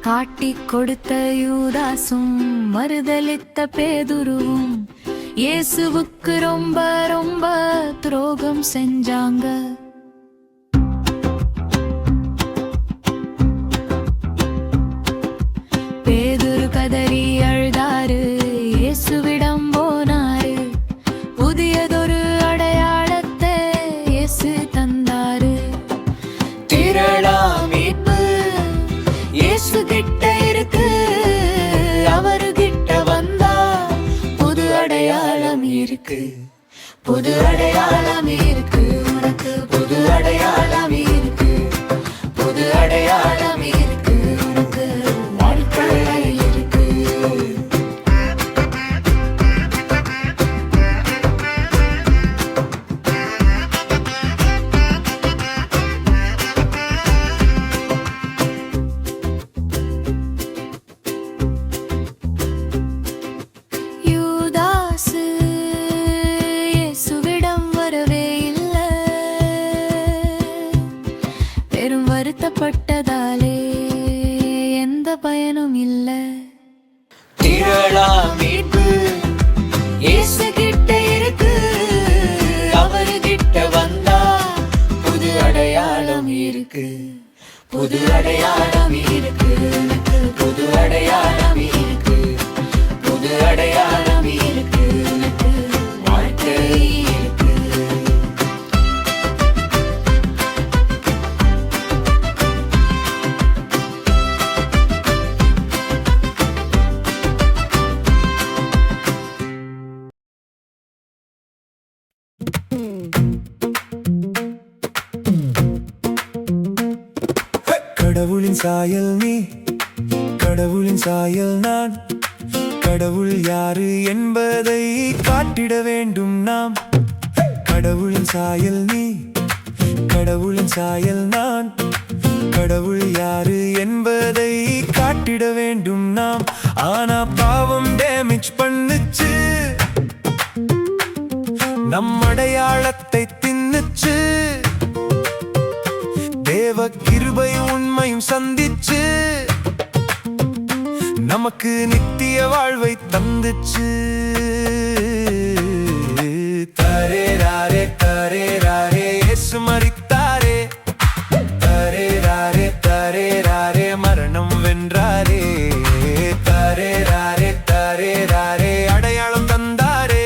காட்டிக் கொடுத்த யூதாசும் மறுதலித்த பேதுருவும் இயேசுவுக்கு ரொம்ப ரொம்ப துரோகம் செஞ்சாங்க. பேதுரு கதறி அழுதாரு, இயேசுவிடம் போனாரு. புதியதொரு அடையாளத்தை இயேசு தந்தாரு. திரளாம் மீட்பு இயேசு கிட்ட இருக்கு, அவரு கிட்ட வந்தா புது அடையாளம் இருக்கு. புது அடையாளம் இருக்கு, உனக்கு புது அடையாளம் இருக்கு. புது அடையாளம் இருக்கு, உனக்கு வாழ்க்கை இருக்கு. யூதாசு இயேசுவிடம் வரவே இல்லை, பெரும் வருத்தப்பட்டதாலே எந்த பயனும் இல்லை. திரளாம் மீட்பு இயேசு கிட்ட இருக்கு, அவரு கிட்ட வந்தா புது அடையாளம் இருக்கு. புது அடையாளம் இருக்கு, புது அடையாளம் இருக்கு. புது அடையாளம் இருக்கு, வாழ்க்கை இருக்கு. கடவுளின் சாயல் நீ, கடவுளின் சாயல் நான். கடவுள் யாரு என்பதை காட்டிட வேண்டும் நாம். கடவுளின் சாயல் நீ, கடவுளின் சாயல் நான். கடவுள் யாரு என்பதை காட்டிட வேண்டும் நாம். ஆனா பாவம் டேமேஜ் பண்ணுச்சு, நம் அடையாளத்தை தின்னுச்சு. தேவ கிருபை உண்மையும் சந்திச்சு, நமக்கு நித்திய வாழ்வை தந்துச்சு. தரேராரே தரேராரே இயேசு மரித்தாரே. தரேராரே தரேராரே மரணம் வென்றாரே. தரேராரே தரேராரே அடையாளம் தந்தாரே.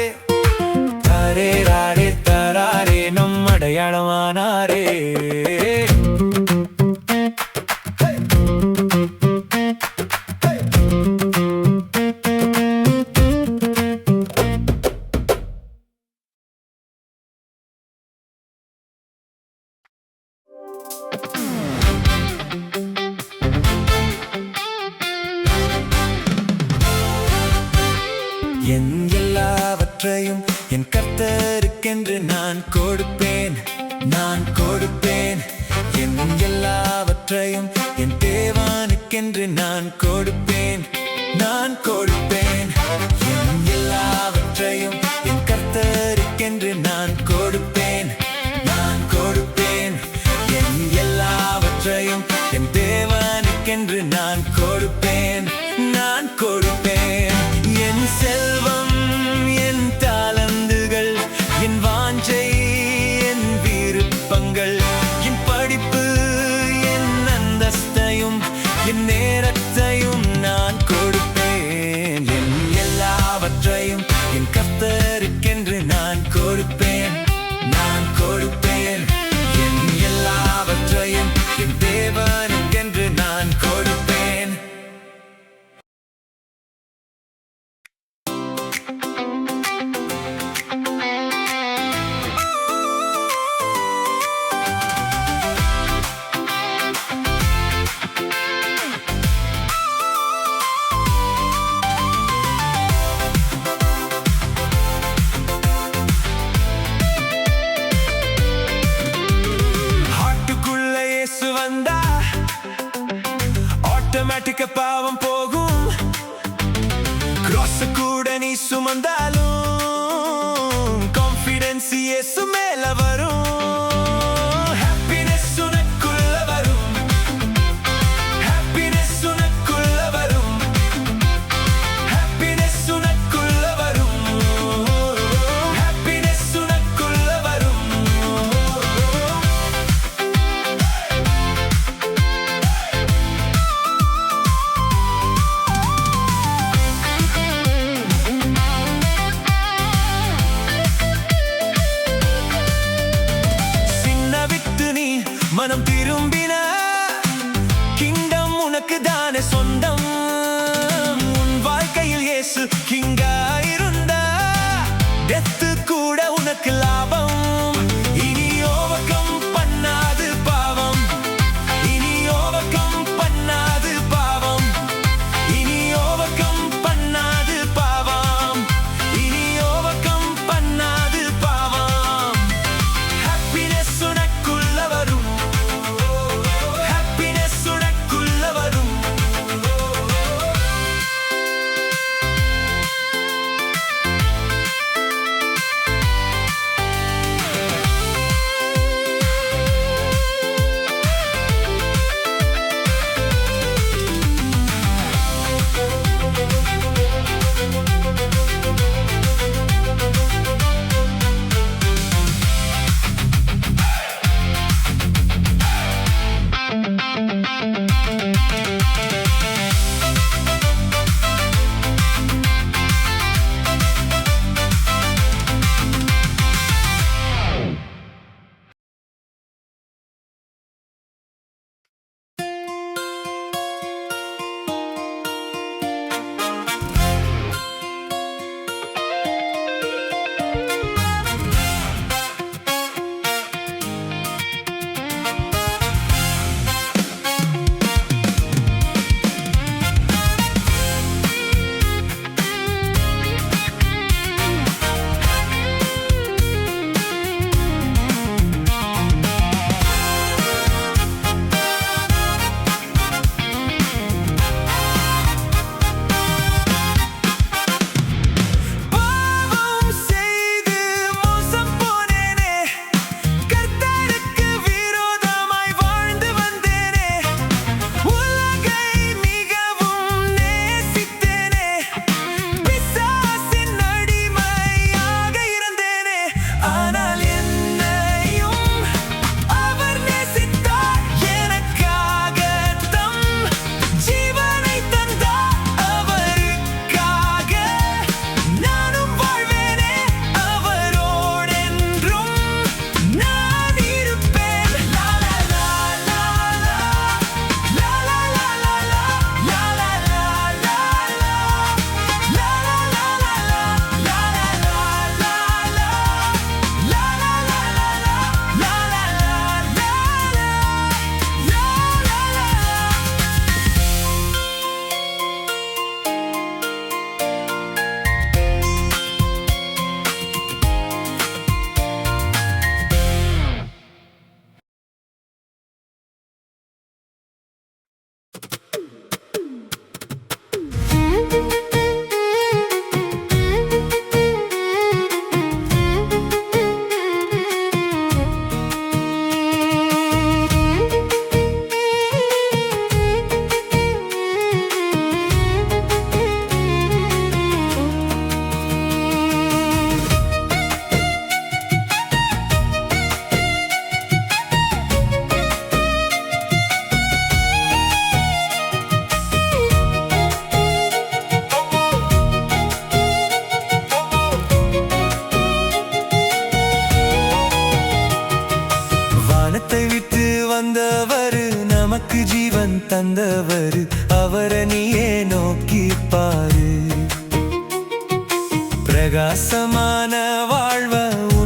தரேராரே தராரே நம் அடையாளமானாரே. என் கர்த்தருக்கென்று நான் கொடுப்பேன், நான் கொடுப்பேன். என் எல்லாவற்றையும் என் தேவனுக்கென்று நான் கொடுப்பேன், நான் கொடுப்பேன். என் எல்லாவற்றையும் என் கர்த்தருக்கென்று நான் கொடுப்பேன், நான் கொடுப்பேன். என் எல்லாவற்றையும் என் தேவனுக்கென்று நான் கொடுப்பேன், நான் கொடுப்பேன். என் செல்வம், என் தாளந்துகள், என் வாஞ்சை, என் விருப்பங்கள், என் படிப்பு, என் அந்தஸ்தையும் என் நேரத்தையும் நான் கொடுப்பேன். என் எல்லாவற்றையும் என் கர்த்தருக்கென்று நான் கொடுப்பேன், நான் கொடுப்பேன். என் எல்லாவற்றையும் என் தேவனுக்கென்று நான் கொடுப்பேன். ஹார்ட்டுக்குள்ள இயேசு வந்தா ஆட்டோமேட்டிக்கா பாவம் போகும். கிராஸ் கூட நீ சுமந்தாலும் கான்ஃபிடன்ஸ் இயேசு மேல வரும். ஹாப்பினஸ் உனக்குள்ள வரும், ஹாப்பினஸ் உனக்குள்ள வரும், ஹாப்பினஸ் உனக்குள்ள வரும், ஹாப்பினஸ் உனக்குள்ள வரும். சின்ன விட்டு நீ மனம் திரும்பின கிங்டம் உனக்கு தானே சொந்தம். உன் வாழ்க்கையில் இயேசு கிங்கா இருந்தா டெத்து கூட உனக்கு லாபம். இனி ஓவர்கம் பண்ணாது பாவம், இனி ஓவர்கம் பண்ணாது பாவம், இனி ஓவர்கம் பண்ணாது பாவம், இனி ஓவர்கம் பண்ணாது பாவம். ஹாப்பினஸ் உனக்குள்ள வரும், ஹாப்பினஸ் உனக்குள்ள வரும்.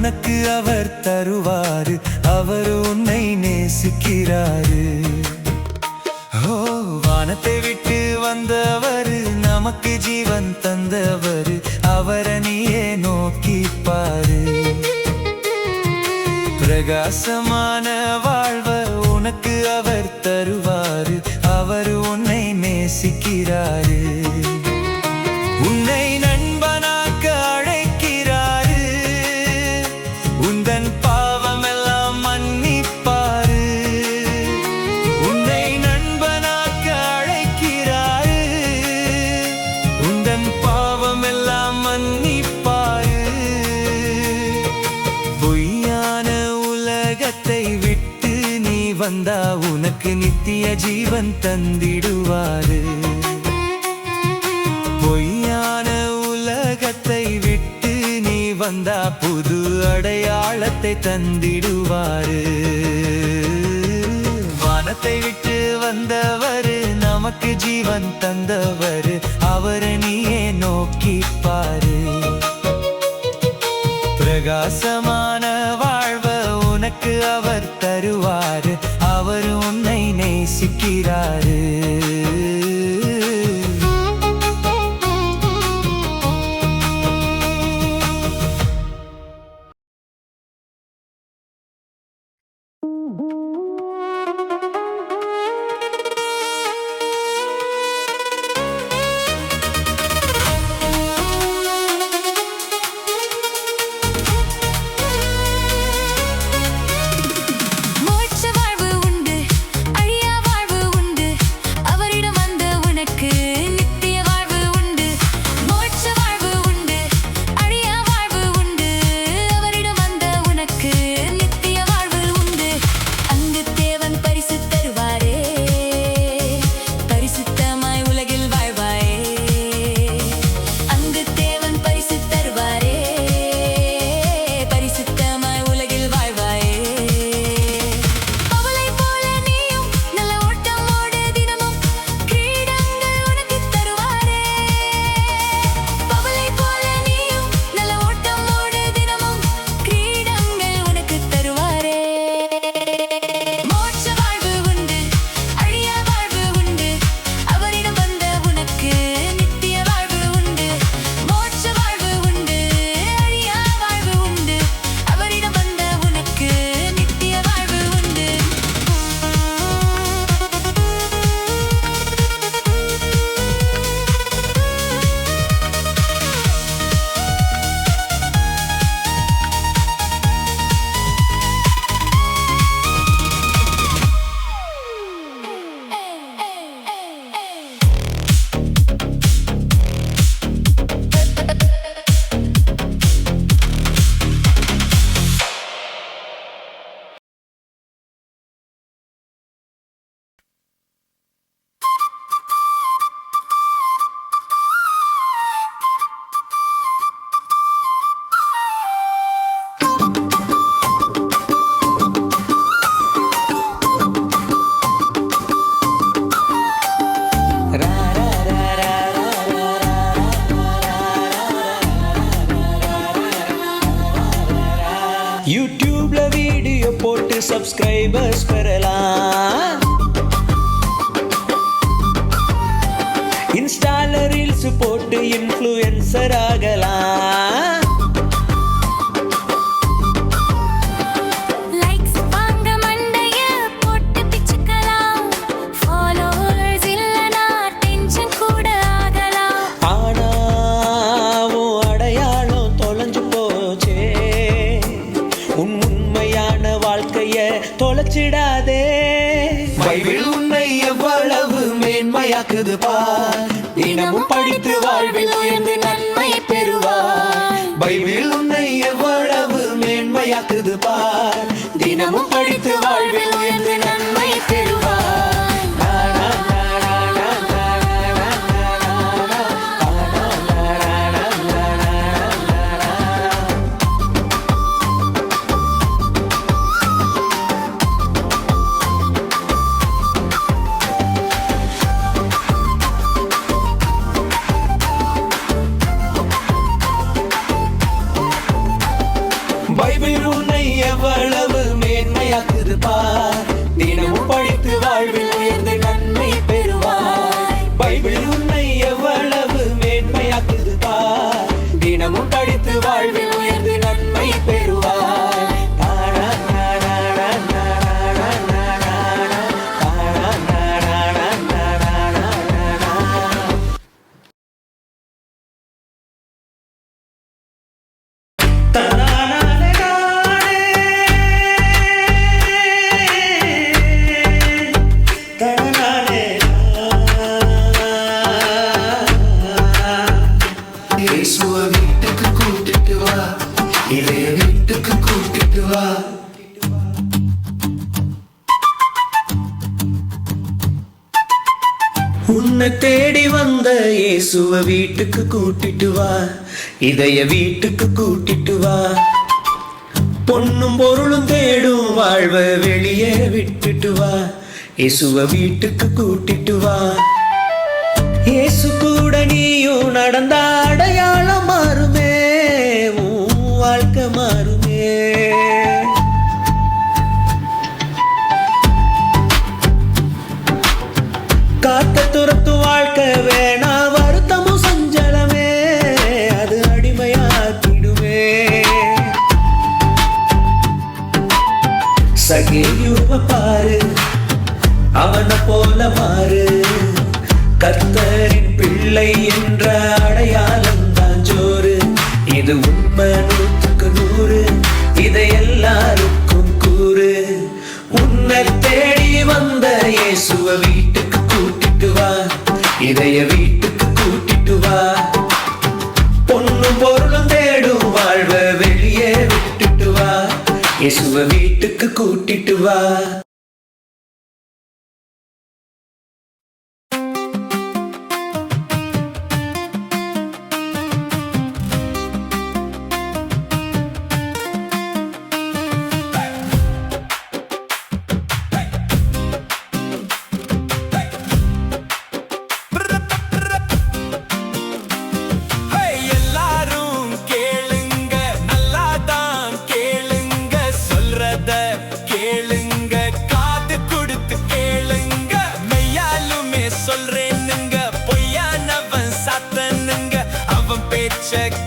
உனக்கு அவர் தருவாரு. அவர் உன்னை நேசிக்கிறாரு. ஓ, வானத்தை விட்டு வந்தவர், நமக்கு ஜீவன் தந்தவர், அவரை நீயே நோக்கிப்பாரு. பிரகாசமான வாழ்வ உனக்கு அவர் தருவாரு. அவர் உன்னை நேசிக்கிறாரு. உன்னை நண்பனாக்க அழைக்கிறாரு. உந்தன் பாவமெல்லாம் மன்னிப்பாரு. உன்னை நண்பனாக்க அழைக்கிறாரு. உந்தன் பாவமெல்லாம் மன்னிப்பாரு. பொய்யான உலகத்தை விட்டு நீ வந்தா உனக்கு நித்திய ஜீவன் தந்திடுவாரு. பொய்யான உலகத்தை விட்டு நீ வந்தா புது அடையாளத்தை தந்திடுவாரு. வானத்தை விட்டு வந்தவர், நமக்கு ஜீவன் தந்தவர், அவரை நீயே நோக்கிப்பாரு. பிரகாசமான வாழ்வ உனக்கு அவர் தருவாரு. அவர் உன்னை நேசிக்கிறாரு. YouTubeல வீடியோ போட்டு சப்ஸ்கிரைபர்ஸ் பெறலாம். இன்ஸ்டால ரீல்ஸ் போட்டு இன்ஃப்ளூயன்சர் ஆகலாம். தொலைச்சிடாதே. பைபிள் உன்னை எவ்வளவு மேன்மையாக்குது பார். தினமும் படித்து வாழ்வில் உயர்ந்து நன்மை பெறுவார். பைபிள் உன்னை எவ்வளவு மேன்மையாக்குது பார். தினமும் படித்து வாழ்வில் உயர்ந்து நன்மை பெறுவார். பைபிள் உன்னை எவ்வளவு மேன்மையாக்குது பார், தினமும் படித்து வாழ்வில் உயர்ந்து நன்மை பெறுவாய். பைபிள் உன்னை எவ்வளவு மேன்மையாக்குது பார், தினமும் படித்து வாழ்வில் உயர்ந்து நன்மை பெறுவாய். இயேசுவை வீட்டுக்கு கூட்டிட்டு வா, இதய வீட்டுக்கு கூட்டிட்டு வா. உன்னை தேடி வந்த இயேசுவை வீட்டுக்கு கூட்டிட்டு வா, இதய வீட்டுக்கு கூட்டிட்டு வா. பொன்னும் பொருளும் தேடும் வாழ்வ வெளியே விட்டுட்டு வா, இயேசுவை வீட்டுக்கு கூட்டிட்டு வா. இயேசு கூட நீயும் நடந்த அடையாளம் மாறுமே, உன் வாழ்க்கை மாறுமே. காத்த துரத்து வாழ்க்கை வேணா, வருத்தமும் சஞ்சலமே அது அடிமையாக்கிடுமே. சகேயுவை பாரு, அவனை போல மாறு. கர்த்தரின் பிள்ளை என்ற அடையாளம் தான் ஜோறு, இது உண்மை 100%, இதை எல்லாருக்கும் கூறு. உன்னை தேடி வந்த இயேசுவை வீட்டுக்கு கூட்டிட்டு வா, இதய வீட்டுக்கு கூட்டிட்டு வா. பொன்னும் பொருளும் தேடும் வாழ்வ வெளியே விட்டுட்டு வா, இயேசுவை வீட்டுக்கு கூட்டிட்டு வா.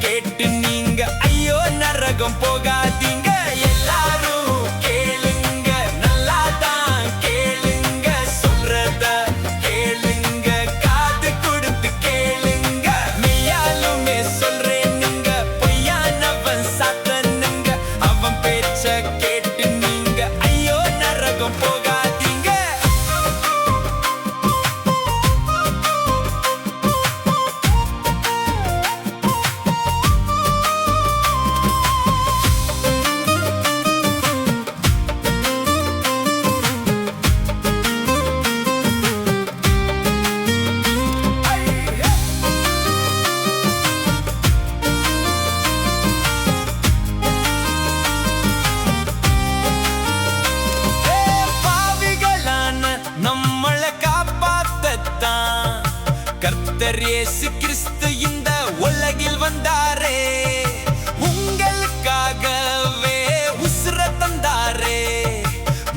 கேட்டு நீங்க ஐயோ நரகம் போகாதீங்க. எல்லாரும் கேளுங்க, நல்லா தான் கேளுங்க, சொல்றத கேளுங்க, காது கொடுத்து கேளுங்க. மெய்யாலுமே சொல்றேனுங்க, பொய்யானவன் சாத்தனுங்க. அவன் பேச்ச கேட்டு நீங்க ஐயோ நரகம் போகாதீங்க. கர்த்தர் இயேசு கிறிஸ்து இந்த உலகில் வந்தாரே, உங்களுக்காகவே உசுர தந்தாரே.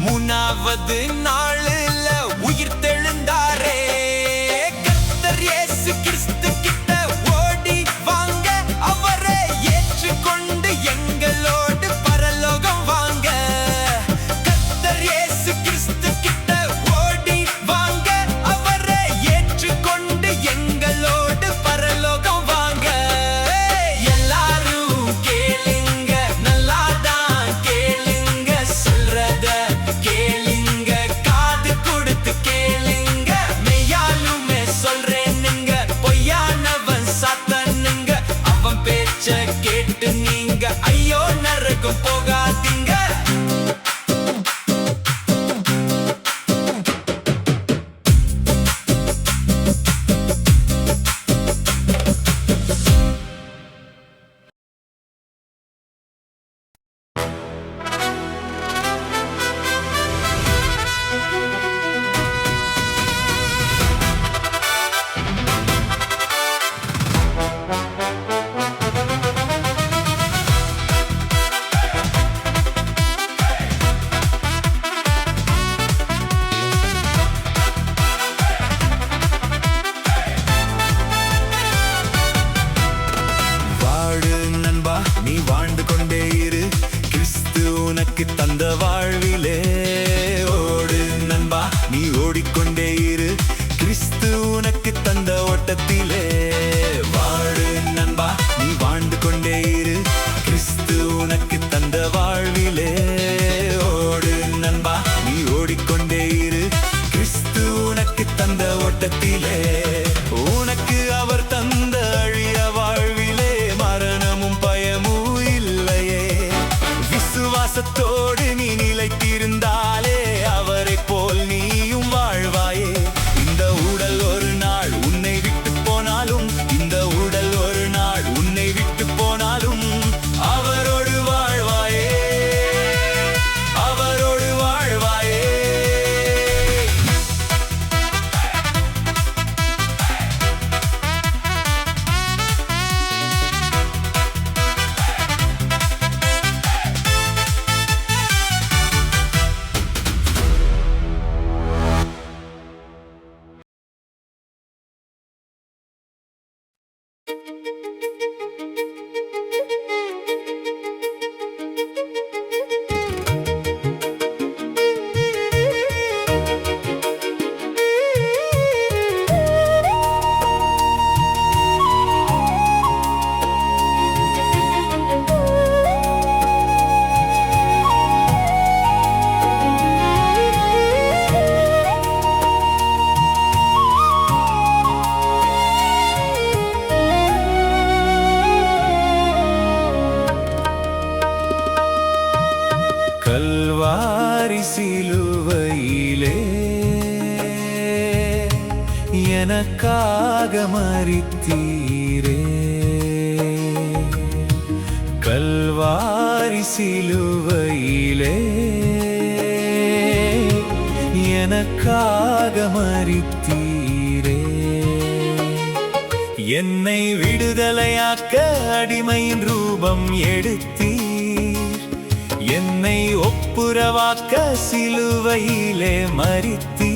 3வது நாளில் உயிர் தெழுந்தாரே. கர்த்தர் இயேசு கிறிஸ்து கிட்ட ஓடி வாங்க, அவரை ஏற்றுக்கொண்டு எங்களோடு பரலோகம் வாங்க. கர்த்தர் இயேசு கிறிஸ்து கிட்ட ஓடி வாங்க, அவரை ஏற்றுக்கொண்டு எங்களோடு பரலோகம் வாங்க. எல்லாரும் கேளுங்க, நல்லா தான் கேளுங்க, சொல்றத கேளுங்க, காது கொடுத்து கேளுங்க. மெய்யாலுமே சொல்றேனுங்க, பொய்யானவன் சாத்தனுங்க. அவன் பேச்ச கேட்டு நீங்க ஐயோ நரகம் போகாதீங்க. உனக்கு தந்த வாழ்விலே ஓடு நண்பா நீ ஓடிக்கொண்டே இரு கிறிஸ்து உனக்கு தந்த ஓட்டத்திலே வாழு நண்பா நீ வாழ்ந்து கொண்டே இரு கிறிஸ்து உனக்கு தந்த வாழ்விலே ஓடு நண்பா நீ ஓடிக்கொண்டே இரு கிறிஸ்து உனக்கு தந்த ஓட்டத்திலே உனக்கு அவர் தந்த அழிய வாழ்விலே மரணமும் பயமும் இல்லையே விசுவாசத்தோடு நீ நிலைத்திருந்தாலே அவரை போல் நீயும் வாழ்வாயே இந்த உடல் ஒரு நாள் உன்னை விட்டு போனாலும் இந்த உடல் ஒரு நாள் உன்னை விட்டு போனாலும் அவரோடு வாழ்வாயே அவரோடு வாழ்வாயே கல்வாரி சிலுவையிலே எனக்காக மரித்தீரே கல்வாரி சிலுவையிலே எனக்காக மரித்தீரே என்னை விடுதலையாக்க அடிமையின் ரூபம் எடுத்தீர் என்னை ஒப்புரவாக்க சிலுவையிலே மரித்தீர்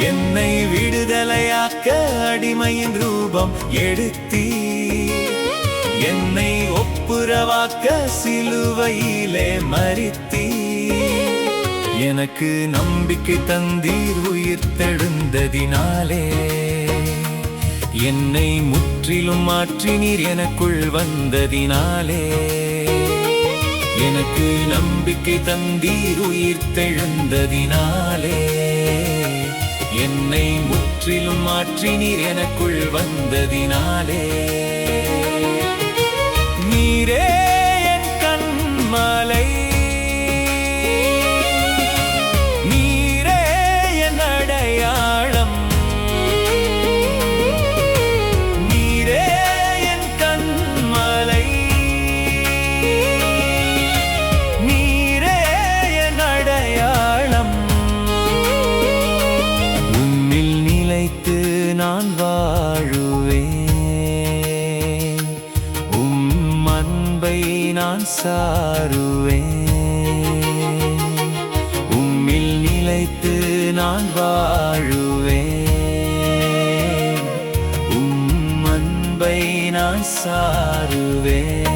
என்னை விடுதலையாக்க அடிமையின் ரூபம் எடுத்தீர் என்னை ஒப்புரவாக்க சிலுவையிலே மரித்தீர் எனக்கு நம்பிக்கை தந்தீர் உயிர்த்தெழுந்ததினாலே என்னை முற்றிலும் மாற்றினீர் எனக்குள் வந்ததினாலே எனக்கு நம்பிக்கை தந்தீர் உயிர்த்தெழுந்ததினாலே என்னை முற்றிலும் மாற்றினீர் எனக்குள் வந்ததினாலே நீரே என் கண்மலை நீரே என் அடையாளம் நீரே என் கண்மலை நான் வாழுவேன் அன்பை நான் சாருவேன் உம்மில் நிலைத்து நான் வாழுவேன் அன்பை நான் சாருவேன்